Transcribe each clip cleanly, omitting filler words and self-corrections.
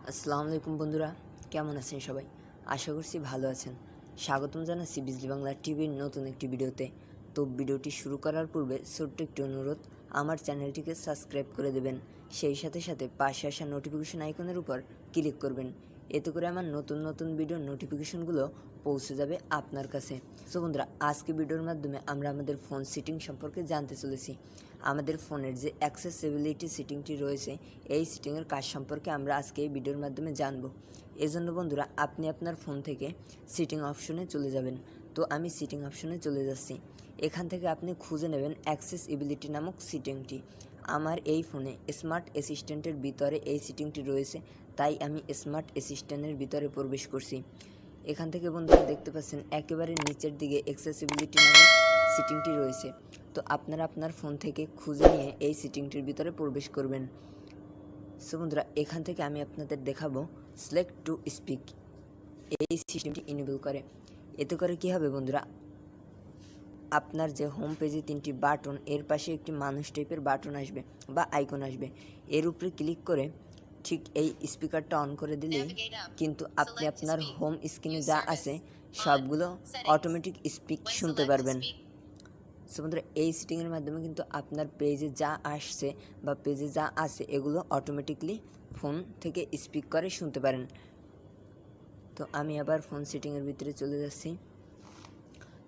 আসসালামু আলাইকুম বন্ধুরা, কেমন আছেন সবাই? আশা করছি ভালো আছেন। স্বাগতম জানাচ্ছি বিজলি বাংলা টিভির নতুন একটি ভিডিওতে। তো ভিডিওটি শুরু করার পূর্বে ছোট্ট একটি অনুরোধ, আমার চ্যানেলটিকে সাবস্ক্রাইব করে দেবেন। সেই সাথে সাথে পাশে আসা নোটিফিকেশন আইকনের উপর ক্লিক করবেন। এতে করে আমার নতুন নতুন ভিডিওর নোটিফিকেশনগুলো পৌঁছে যাবে আপনার কাছে। সো বন্ধুরা, আজকে ভিডিওর মাধ্যমে আমরা আমাদের ফোন সেটিং সম্পর্কে জানতে চলেছি। আমাদের ফোনের যে অ্যাক্সেসিবিলিটি সেটিংটি রয়েছে, এই সেটিংয়ের কাজ সম্পর্কে আমরা আজকে এই ভিডিওর মাধ্যমে জানব। এজন্য বন্ধুরা, আপনি আপনার ফোন থেকে সেটিং অপশনে চলে যাবেন। তো আমি সেটিং অপশনে চলে যাচ্ছি। এখান থেকে আপনি খুঁজে নেবেন অ্যাক্সেসিবিলিটি নামক সেটিংটি। আমার এই ফোনে স্মার্ট অ্যাসিস্ট্যান্টের ভিতরে এই সেটিংটি রয়েছে, তাই আমি স্মার্ট অ্যাসিস্ট্যান্টের ভিতরে প্রবেশ করছি। এখান থেকে বন্ধুরা দেখতে পাচ্ছেন একেবারে নিচের দিকে অ্যাক্সেসিবিলিটি নামক সেটিংটি রয়েছে। তো আপনারা আপনার ফোন থেকে খুঁজে নিয়ে এই সেটিংটির ভিতরে প্রবেশ করবেন। সো বন্ধুরা, এখান থেকে আমি আপনাদের দেখাবো সিলেক্ট টু স্পিক। এই সিস্টেমটি ইনেবল করে। এতে করে কী হবে বন্ধুরা, আপনার যে হোম পেজে তিনটি বাটন, এর পাশে একটি মানুষ টাইপের বাটন আসবে বা আইকন আসবে। এর উপরে ক্লিক করে ঠিক এই স্পিকারটা অন করে দিলেই কিন্তু আপনি আপনার হোম স্ক্রিনে যা আছে সবগুলো অটোমেটিক স্পিক শুনতে পারবেন। সো বন্ধুরা, এই সেটিংয়ের মাধ্যমে কিন্তু আপনার পেজে যা আসছে বা পেজে যা আছে এগুলো অটোমেটিকলি ফোন থেকে স্পিক করে শুনতে পারেন। তো আমি আবার ফোন সেটিংয়ের ভিতরে চলে যাচ্ছি।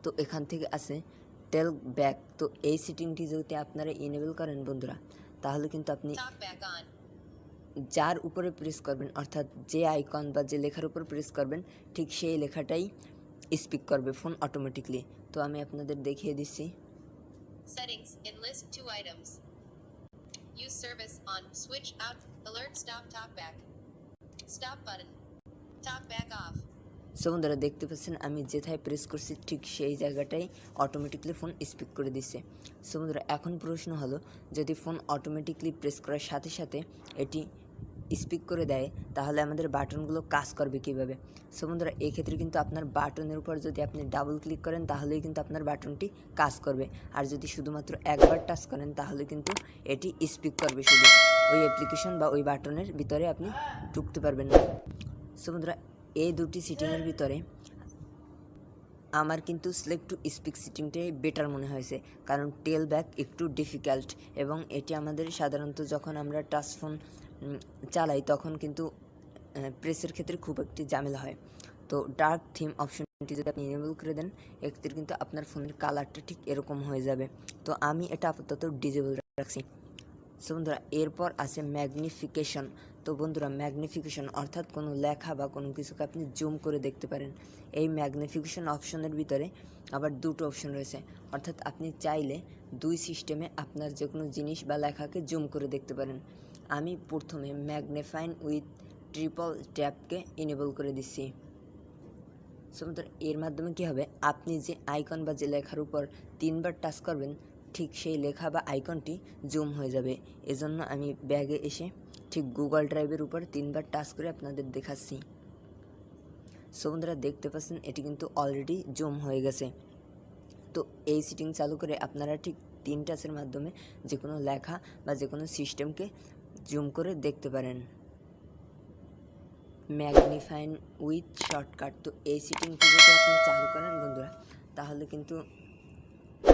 তো এখান থেকে আছে টেল ব্যাক। তো এই সেটিংটি যদি আপনারা ইনেবল করেন বন্ধুরা, তাহলে কিন্তু আপনি যার উপরে প্রেস করবেন, অর্থাৎ যে আইকন বা যে লেখার উপর প্রেস করবেন, ঠিক সেই লেখাটাই স্পিক করবে ফোন অটোমেটিকলি। তো আমি আপনাদের দেখিয়ে দিচ্ছি। Settings in list 2 items. Use service on, switch out, alert, stop, talkback. Stop button. Talkback off. So বন্ধুরা, দেখতে পাচ্ছেন আমি যেথায় প্রেস করছি ঠিক সেই জায়গাটাই অটোমেটিকলি ফোন স্পিক করে দিচ্ছে। সো বন্ধুরা, এখন প্রশ্ন হলো, যদি ফোন অটোমেটিকলি প্রেস করার সাথে সাথে এটি স্পিক করে দেয়, তাহলে আমাদের বাটনগুলো কাজ করবে কীভাবে? সো বন্ধুরা, এক্ষেত্রে কিন্তু আপনার বাটনের উপর যদি আপনি ডাবল ক্লিক করেন, তাহলেই কিন্তু আপনার বাটনটি কাজ করবে। আর যদি শুধুমাত্র একবার টাচ করেন, তাহলে কিন্তু এটি স্পিক করবে শুধু। ওই অ্যাপ্লিকেশন বা ওই বাটনের ভিতরে আপনি ঢুকতে পারবেন না। সো বন্ধুরা, এই দুটি সেটিংয়ের ভিতরে আমার কিন্তু সিলেক্ট টু স্পিক সেটিংটাই বেটার মনে হয়েছে, কারণ টেল ব্যাক একটু ডিফিকাল্ট এবং এটি আমাদের সাধারণত যখন আমরা টাচ ফোন চালাই তখন কিন্তু প্রেসের ক্ষেত্রে খুব একটি ঝামেলা হয়। তো ডার্ক থিম অপশনটি যদি আপনি ইনেবল করে দেন, এক্ষেত্রে কিন্তু আপনার ফোনের কালারটা ঠিক এরকম হয়ে যাবে। তো আমি এটা আপাতত ডিজেবল রাখছি। সো বন্ধুরা, এরপর আছে ম্যাগনিফিকেশন। তো বন্ধুরা, ম্যাগনিফিকেশন অর্থাৎ কোনো লেখা বা কোনো কিছুকে আপনি জুম করে দেখতে পারেন। এই ম্যাগনিফিকেশন অপশনের ভিতরে আবার দুটো অপশন রয়েছে, অর্থাৎ আপনি চাইলে দুই সিস্টেমে আপনার যে কোনো জিনিস বা লেখাকে জুম করে দেখতে পারেন। আমি প্রথমে ম্যাগনিফাইন উইথ ট্রিপল ট্যাপকে ইনেবল করে দিচ্ছি। সো বন্ধুরা, এর মাধ্যমে কী হবে, আপনি যে আইকন বা যে লেখার উপর 3বার টাচ করবেন, ঠিক সেই লেখা বা আইকনটি জুম হয়ে যাবে। এজন্য আমি ব্যাগে এসে ঠিক গুগল ড্রাইভের উপর 3বার টাচ করে আপনাদের দেখাচ্ছি। সো বন্ধুরা, দেখতে পাচ্ছেন এটি কিন্তু অলরেডি জুম হয়ে গেছে। তো এই সেটিং চালু করে আপনারা ঠিক 3 টাচের মাধ্যমে যে কোনো লেখা বা যে কোনো সিস্টেমকে জুম করে দেখতে পারেন। Magnifying with shortcut. তো এই সেটিংটি যদি আপনি চালু করেন বন্ধুরা, তাহলে কিন্তু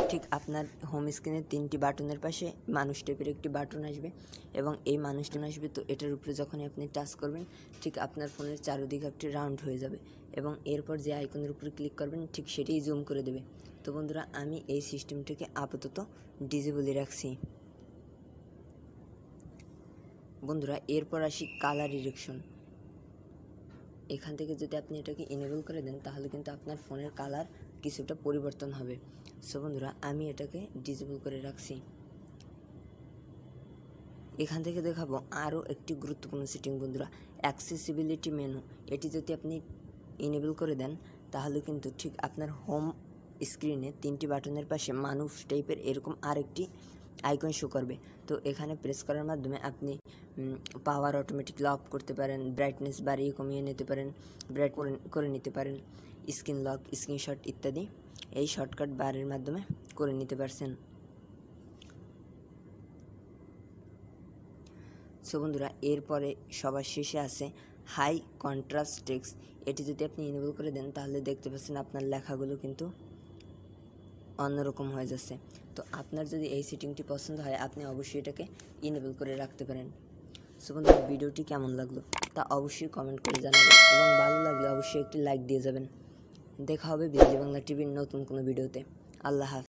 ঠিক আপনার হোম স্ক্রিনের 3টি বাটনের পাশে মানুষ টাইপের একটি বাটন আসবে এবং এই মানুষটা আসবে। তো এটার উপরে যখনই আপনি টাচ করবেন, ঠিক আপনার ফোনের চারদিকে একটি রাউন্ড হয়ে যাবে এবং এরপর যে আইকনের উপরে ক্লিক করবেন, ঠিক সেটাই জুম করে দেবে। তো বন্ধুরা, আমি এই সিস্টেমটিকে আপাতত ডিজেবলই রাখছি। বন্ধুরা, এরপর আসি কালার ডিরেকশন। এখান থেকে যদি আপনি এটাকে ইনেবল করে দেন, তাহলে কিন্তু আপনার ফোনের কালার কিছুটা পরিবর্তন হবে। সো বন্ধুরা, আমি এটাকে ডিসেবল করে রাখছি। এখান থেকে দেখাবো আরও একটি গুরুত্বপূর্ণ সেটিং বন্ধুরা, অ্যাক্সেসিবিলিটি মেনু। এটি যদি আপনি ইনেবল করে দেন, তাহলে কিন্তু ঠিক আপনার হোম স্ক্রিনে 3টি বাটনের পাশে মানুষ টাইপের এরকম আরেকটি আইকন শো করবে। তো এখানে প্রেস করার মাধ্যমে আপনি পাওয়ার অটোমেটিকলি অফ করতে পারেন, ব্রাইটনেস বাড়িয়ে কমিয়ে নিতে পারেন, ব্রাইট করে নিতে পারেন, স্ক্রিন লক, স্ক্রিনশট ইত্যাদি এই শর্টকাট বারের মাধ্যমে করে নিতে পারছেন। সো বন্ধুরা, এরপরে সবার শেষে আছে হাই কন্ট্রাস্ট টেক্সট, এটি যদি আপনি ইনেবল করে দেন তাহলে দেখতে পাচ্ছেন আপনার লেখাগুলো কিন্তু অন্যরকম হয়ে যাচ্ছে। তো আপনার যদি এই সেটিংটি পছন্দ হয় আপনি অবশ্যই এটাকে ইনেবল করে রাখতে পারেন। সো বন্ধুরা, ভিডিওটি কেমন লাগলো তা অবশ্যই কমেন্ট করে জানাবেন এবং ভালো লাগলে অবশ্যই একটি লাইক দিয়ে যাবেন। দেখা হবে বিজলি বাংলা টিভির নতুন কোনো ভিডিওতে। আল্লাহ হাফেজ।